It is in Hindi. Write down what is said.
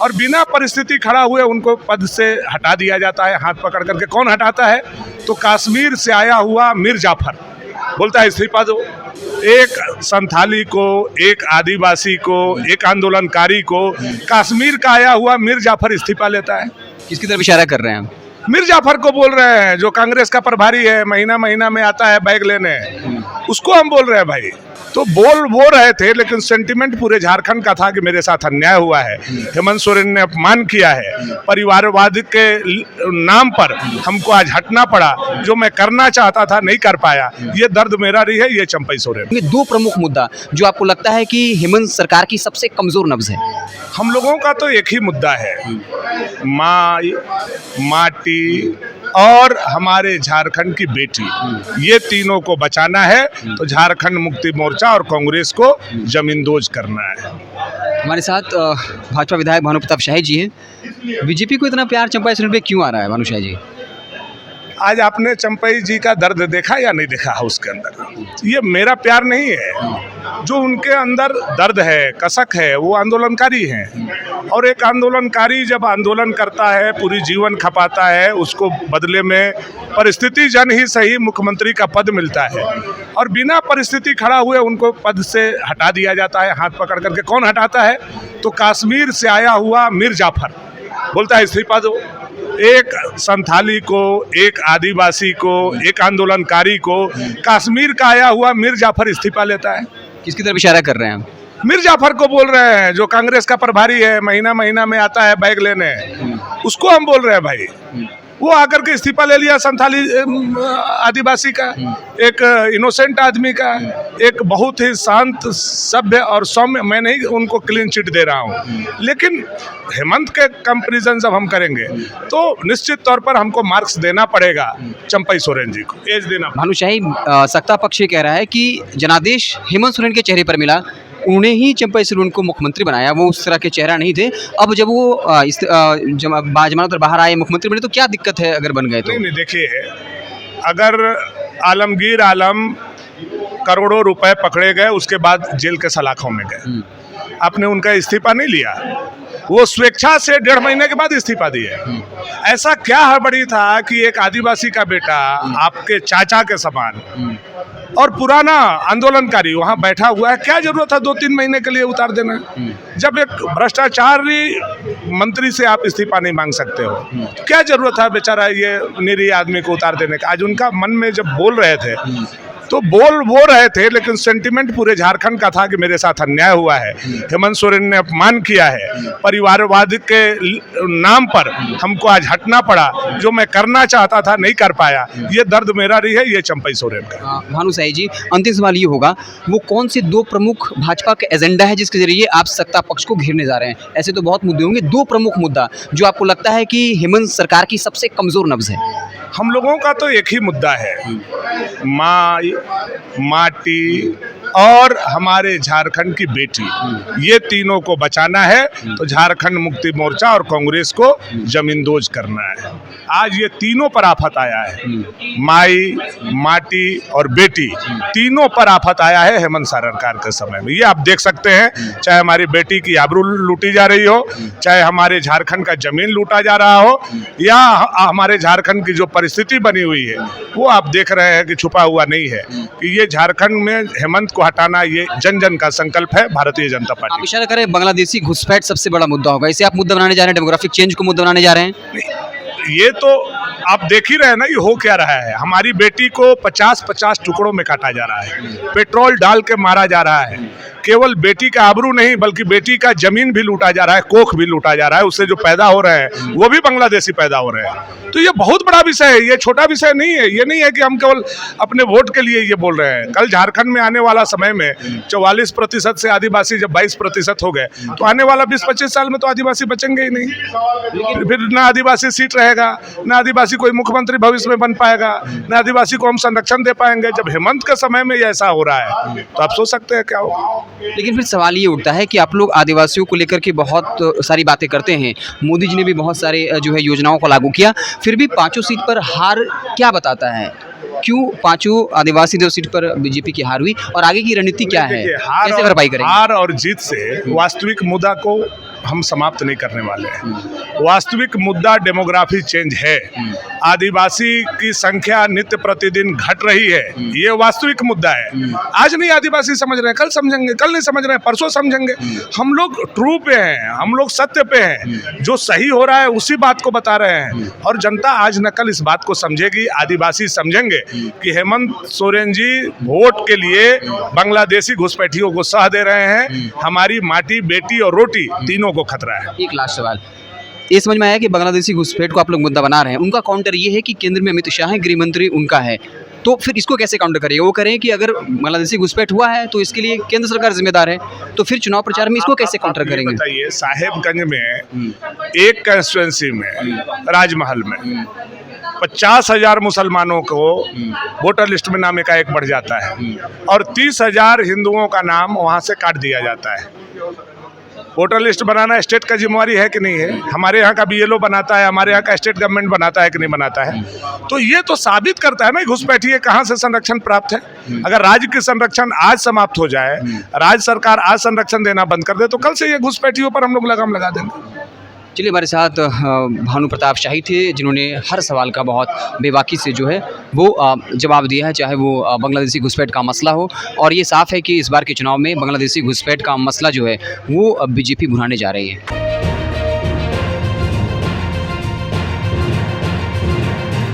और बिना परिस्थिति खड़ा हुए उनको पद से हटा दिया जाता है, हाथ पकड़ करके। कौन हटाता है? तो कश्मीर से आया हुआ मीर जाफर बोलता है इस्तीफा दो। एक संथाली को, एक आदिवासी को, एक आंदोलनकारी को कश्मीर का आया हुआ मीर जाफर इस्तीफा लेता है। किसकी तरफ इशारा कर रहे हैं हम? मीर जाफर को बोल रहे हैं, जो कांग्रेस का प्रभारी है, महीना महीना में आता है बैग लेने, उसको हम बोल रहे हैं भाई। तो बोल वो रहे थे, लेकिन सेंटिमेंट पूरे झारखंड का था कि मेरे साथ अन्याय हुआ है, हेमंत सोरेन ने अपमान किया है, परिवारवाद के नाम पर हमको आज हटना पड़ा, जो मैं करना चाहता था नहीं कर पाया। ये दर्द मेरा रही है, ये चंपई सोरेन। ये दो प्रमुख मुद्दा जो आपको लगता है कि हेमंत सरकार की सबसे कमजोर नब्ज है। हम लोगों का तो एक ही मुद्दा है, माँ, माटी और हमारे झारखंड की बेटी, ये तीनों को बचाना है। तो झारखंड मुक्ति मोर्चा और कांग्रेस को जमींदोज करना है। हमारे साथ भाजपा विधायक भानु प्रताप शाही जी हैं। बीजेपी को इतना प्यार चंपई सोरेन पे क्यों आ रहा है भानु शाही जी? आज आपने चंपई जी का दर्द देखा या नहीं देखा है उसके अंदर? ये मेरा प्यार नहीं है, जो उनके अंदर दर्द है, कसक है, वो आंदोलनकारी हैं। और एक आंदोलनकारी जब आंदोलन करता है, पूरी जीवन खपाता है, उसको बदले में परिस्थिति जन ही सही मुख्यमंत्री का पद मिलता है, और बिना परिस्थिति खड़ा हुए उनको पद से हटा दिया जाता है, हाथ पकड़ करके। कौन हटाता है? तो कश्मीर से आया हुआ मीर जाफर बोलता है इस्तीफा दो। एक संथाली को, एक आदिवासी को, एक आंदोलनकारी को कश्मीर का आया हुआ मीर जाफर इस्तीफा लेता है। किसकी तरफ इशारा कर रहे हैं हम? मीर जाफर को बोल रहे हैं, जो कांग्रेस का प्रभारी है, महीना महीना में आता है बैग लेने, उसको हम बोल रहे हैं भाई। वो आकर के इस्तीफा ले लिया संथाली आदिवासी का, एक इनोसेंट आदमी का, एक बहुत ही शांत, सभ्य और सौम्य। मैं नहीं उनको क्लीन चिट दे रहा हूँ, लेकिन हेमंत के कंपैरिजन जब हम करेंगे तो निश्चित तौर पर हमको मार्क्स देना पड़ेगा चंपई सोरेन जी को, एज देना। भानु शाही, सत्ता पक्ष ये कह रहा है कि जनादेश हेमंत सोरेन के चेहरे पर मिला, उन्हें ही चंपई सोरेन को मुख्यमंत्री बनाया, वो उस तरह के चेहरा नहीं थे। अब जब वो जमानत पर बाहर आए, मुख्यमंत्री बने, तो क्या दिक्कत है अगर बन गए तो? नहीं, देखिए, अगर आलमगीर आलम करोड़ों रुपए पकड़े गए, उसके बाद जेल के सलाखों में गए, आपने उनका इस्तीफा नहीं लिया, वो स्वेच्छा से 1.5 महीने के बाद इस्तीफा दिए। ऐसा क्या हड़बड़ी था कि एक आदिवासी का बेटा आपके चाचा के समान और पुराना आंदोलनकारी वहाँ बैठा हुआ है, क्या जरूरत है 2-3 महीने के लिए उतार देना? जब एक भ्रष्टाचारी मंत्री से आप इस्तीफा नहीं मांग सकते हो, क्या जरूरत है बेचारा ये निरीह आदमी को उतार देने का? आज उनका मन में जब बोल रहे थे तो बोल वो रहे थे, लेकिन सेंटिमेंट पूरे झारखंड का था कि मेरे साथ अन्याय हुआ है, हेमंत सोरेन ने अपमान किया है, परिवारवाद के नाम पर हमको आज हटना पड़ा, जो मैं करना चाहता था नहीं कर पाया। ये दर्द मेरा रही है, ये चंपई सोरेन का। भानु शाही जी, अंतिम सवाल ये होगा, वो कौन से दो प्रमुख भाजपा का एजेंडा है जिसके जरिए आप सत्ता पक्ष को घेरने जा रहे हैं? ऐसे तो बहुत मुद्दे होंगे, दो प्रमुख मुद्दा जो आपको लगता है कि हेमंत सरकार की सबसे कमजोर नब्ज है। हम लोगों का तो एक ही मुद्दा है, माँ, माटी और हमारे झारखंड की बेटी, ये तीनों को बचाना है। तो झारखंड मुक्ति मोर्चा और कांग्रेस को जमींदोज करना है। आज ये तीनों पर आफत आया है, माई, माटी और बेटी, तीनों पर आफत आया है हेमंत सरकार के समय में। ये आप देख सकते हैं, चाहे हमारी बेटी की आबरू लूटी जा रही हो, चाहे हमारे झारखंड का जमीन लूटा जा रहा हो, या हमारे झारखंड की जो परिस्थिति बनी हुई है, वो आप देख रहे हैं कि छुपा हुआ नहीं है कि ये झारखंड में हेमंत को हटाना ये जन जन का संकल्प है भारतीय जनता पार्टी। आप इशारा करें बांग्लादेशी घुसपैठ सबसे बड़ा मुद्दा होगा, इसे आप मुद्दा बनाने जा रहे हैं, डेमोग्राफिक चेंज को मुद्दा बनाने जा रहे हैं? ये तो आप देख ही रहे हैं ना, ये हो क्या रहा है। हमारी बेटी को 50-50 टुकड़ों में काटा जा रहा है, पेट्रोल डाल के मारा जा रहा है। केवल बेटी का आबरू नहीं, बल्कि बेटी का जमीन भी लूटा जा रहा है, कोख भी लूटा जा रहा है, उससे जो पैदा हो रहे हैं वो भी बांग्लादेशी पैदा हो रहे हैं। तो ये बहुत बड़ा विषय है, ये छोटा विषय नहीं है। ये नहीं है कि हम केवल अपने वोट के लिए ये बोल रहे हैं। कल झारखंड में आने वाला समय में 44% से आदिवासी जब 22% हो गए, तो आने वाला 20-25 साल में तो आदिवासी बचेंगे ही नहीं। फिर ना आदिवासी सीट रहेगा, ना आदिवासी कोई मुख्यमंत्री भविष्य में बन पाएगा, ना आदिवासी को हम संरक्षण दे पाएंगे। जब हेमंत के समय में ऐसा हो रहा है तो आप सोच सकते हैं क्या होगा। लेकिन फिर सवाल ये उठता है कि आप लोग आदिवासियों को लेकर के बहुत सारी बातें करते हैं, मोदी जी ने भी बहुत सारे जो है योजनाओं को लागू किया, फिर भी 5 सीट पर हार क्या बताता है? क्यों 5 आदिवासी 2 सीट पर बीजेपी की हार हुई, और आगे की रणनीति क्या है, कैसे भरपाई करेंगे? हार और जीत से वास्तविक मुद्दा को हम समाप्त नहीं करने वाले हैं। वास्तविक मुद्दा डेमोग्राफी चेंज है। आदिवासी की संख्या नित्य प्रतिदिन घट रही है, ये वास्तविक मुद्दा है। आज नहीं आदिवासी समझ रहे हैं, कल समझेंगे, कल नहीं समझ रहे हैं, परसों समझेंगे। हम लोग ट्रू पे हैं, हम लोग सत्य पे हैं, जो सही हो रहा है उसी बात को बता रहे हैं। और जनता आज न कल इस बात को समझेगी, आदिवासी समझेंगे कि हेमंत सोरेन जी वोट के लिए बांग्लादेशी घुसपैठियों को सह दे रहे हैं। हमारी माटी, बेटी और रोटी तीनों को खतरा है। एक लास्ट सवाल, ये समझ में आया कि बांग्लादेशी घुसपैठ को आप लोग मुद्दा बना रहे हैं, उनका काउंटर ये है कि केंद्र में अमित शाह है, गृह मंत्री उनका है, तो फिर इसको कैसे काउंटर करेंगे? वो करें कि अगर बांग्लादेशी घुसपैठ हुआ है तो इसके लिए केंद्र सरकार जिम्मेदार है, तो फिर चुनाव प्रचार में इसको कैसे काउंटर आप ये करेंगे? बताइए, साहेबगंज में एक कंस्टिट्यूंसी में, राजमहल में 50,000 मुसलमानों को वोटर लिस्ट में नाम एकाएक बढ़ जाता है और 30,000 हिंदुओं का नाम वहां से काट दिया जाता है। वोटर लिस्ट बनाना स्टेट का जिम्मेवारी है कि नहीं है? हमारे यहाँ का बीएलओ बनाता है, हमारे यहाँ का स्टेट गवर्नमेंट बनाता है कि नहीं बनाता है? तो ये तो साबित करता है ना घुसपैठिए कहाँ से संरक्षण प्राप्त है। अगर राज्य की संरक्षण आज समाप्त हो जाए, राज्य सरकार आज संरक्षण देना बंद कर दे, तो कल से ये घुसपैठियों पर हम लोग लगाम लगा देंगे। चलिए, हमारे साथ भानु प्रताप शाही थे, जिन्होंने हर सवाल का बहुत बेबाकी से जो है वो जवाब दिया है, चाहे वो बांग्लादेशी घुसपैठ का मसला हो। और ये साफ़ है कि इस बार के चुनाव में बांग्लादेशी घुसपैठ का मसला जो है वो बीजेपी भुनाने जा रही है।